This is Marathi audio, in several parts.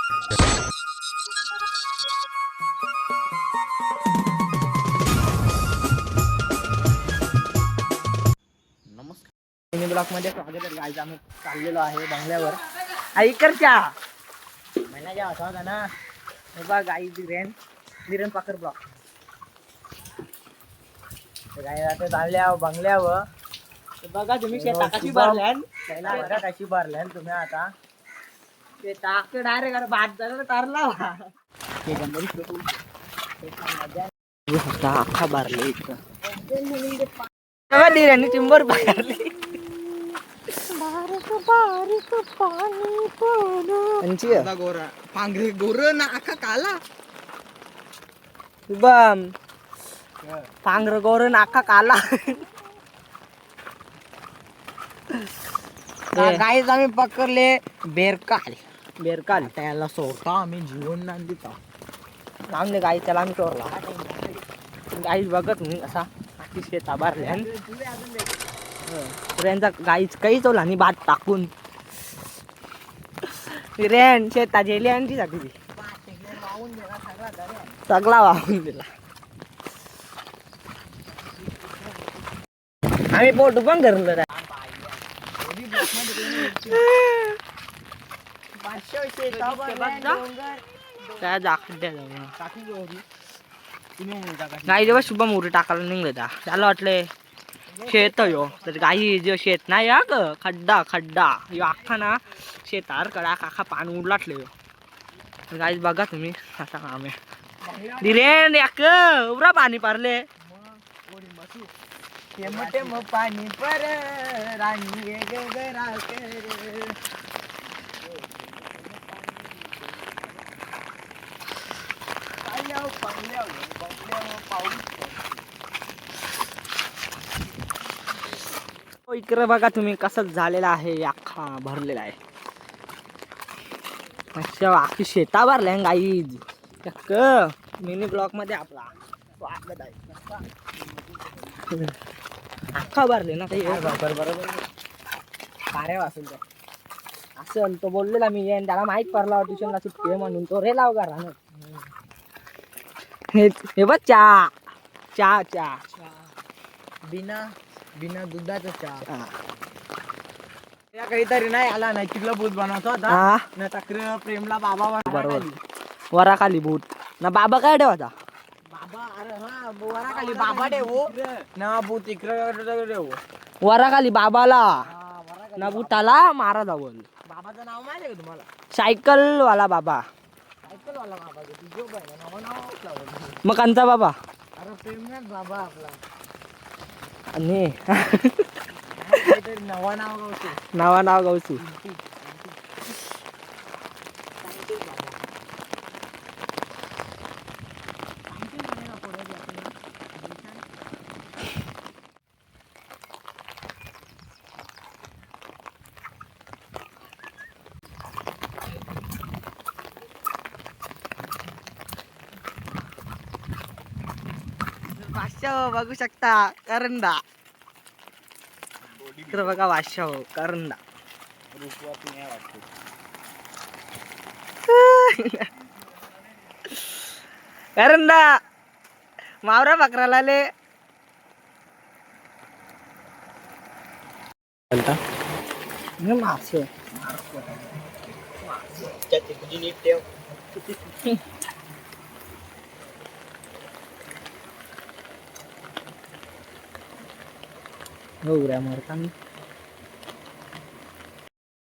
नमस्कार ब्लॉक मध्ये स्वागत आहे गाईज. आम्ही चाललेलो आहे बंगल्यावर ऐकरच्या महिन्याच्या होता होता ना. हे बघा गाई धीरेन पाकर ब्लॉक गाई आता चालल्या बंगल्यावर. बघा तुम्ही शेता कशी भरल्यान त्याला बघा कशी भरल्यान तुम्ही. आता ते टाक डायरेक्ट भात झालं तरला अख्खा भरले इथं धीरेने टिंबर पारली. गोरा पांघरे गोर ना आखा काला शुभम पांघर गोर नाका काला. गाईज आम्ही पकडले बेरकाल त्याला सोडता आम्ही जीवन नाही देता आमने गाई त्याला आम्ही सोडला. गाईज बघत मी असा आखी शेता भरल्या त्यांचा गाईच काही चवला आणि भात टाकून रेन शेता जेली आणि सगळी सगळा वाहून दिला. आम्ही पोट पण धरलं गाई जेव्हा शुभम उरी टाकायला निघलं त्याला वाटलंय शेत यो तर गाई जो शेत नाही या ग खड्डा यो अख्खा ना शेतार कडा अख्खा पाणी उडलाटले यो. गाईज बघा तुम्ही असा काम आहे धीरेन याक उरा पाणी पारले पाणी पर राणी इकडे बघा तुम्ही कसं झालेला आहे अख्खा भरलेला आहे. अच्छा आखी शेता भरल्या गाई मिनी ब्लॉक मध्ये आपला स्वागत आहे. अख्खा भरले ना काही बरोबर कार्य असेल तर असेल तो बोललेला मी येईन त्याला माहित पडला ट्युशनला सुट्टी आहे म्हणून तो रे लाव करा. हे बघ चहा बिना दुधाचा चहा काहीतरी नाही आला नाही चिकला भूत बनवतो होता ना तक्र प्रेमला बाबा बरोबर वराखाली भूत ना बाबा काय ठेवायचा बाबा. अरे हा वराखाली बाबा ठेवू ना भूत इकडे वराखाली बाबाला ना भूताला मारा जावं. बाबाचं नाव माहिती आहे का तुम्हाला? सायकल वाला बाबा मग कांचा बाबा. अरे प्रेमनाथ बाबा आपला आणि नाव गावची वाश्या बघू शकता करंदा. इकडे बघा वाश्या करंदा करंदा मावरा बकराला ले मास हो रे मरता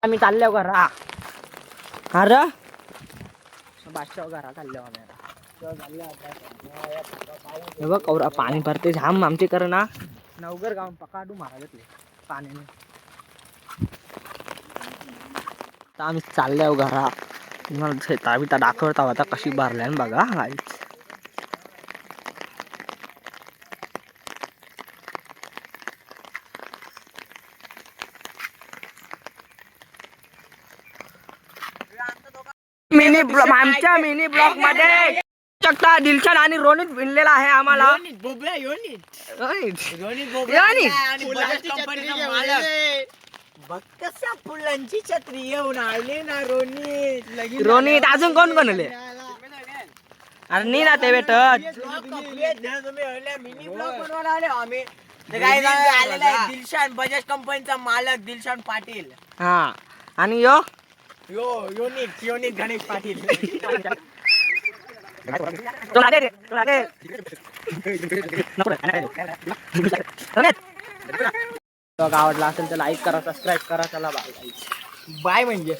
आम्ही चाललो घरा. अरे बादशाह घरा चाललो आम्ही. बघ कवरा पाणी भरते झाम आमचे कर ना नवगर गाव पकाडू महाराजातले पाण्याने. आता आम्ही चाललो घरा. तुम्हाला शेता बिता दाखवता आता कशी भरल्यान बघा. आमच्या मिनी ब्लॉक मध्ये शकता दिलशन आणि रोनित भिनलेला आहे आम्हाला. बघ कसा फुलांची छत्री येऊन आले ना रोनीत रोनीत अजून कोण कोण आले अरे नी ना ते भेटत मिनी ब्लॉग बनवायला आले आम्ही ते काय आलेला आहे दिलशान बजाज कंपनीचा मालक दिलशान पाटील. हा आणि यो योनिक गणेश पाटील. तुला दे रे, तुला दे. आवडला असेल तर लाईक करा सबस्क्राईब करा चला बाय बाय म्हणजे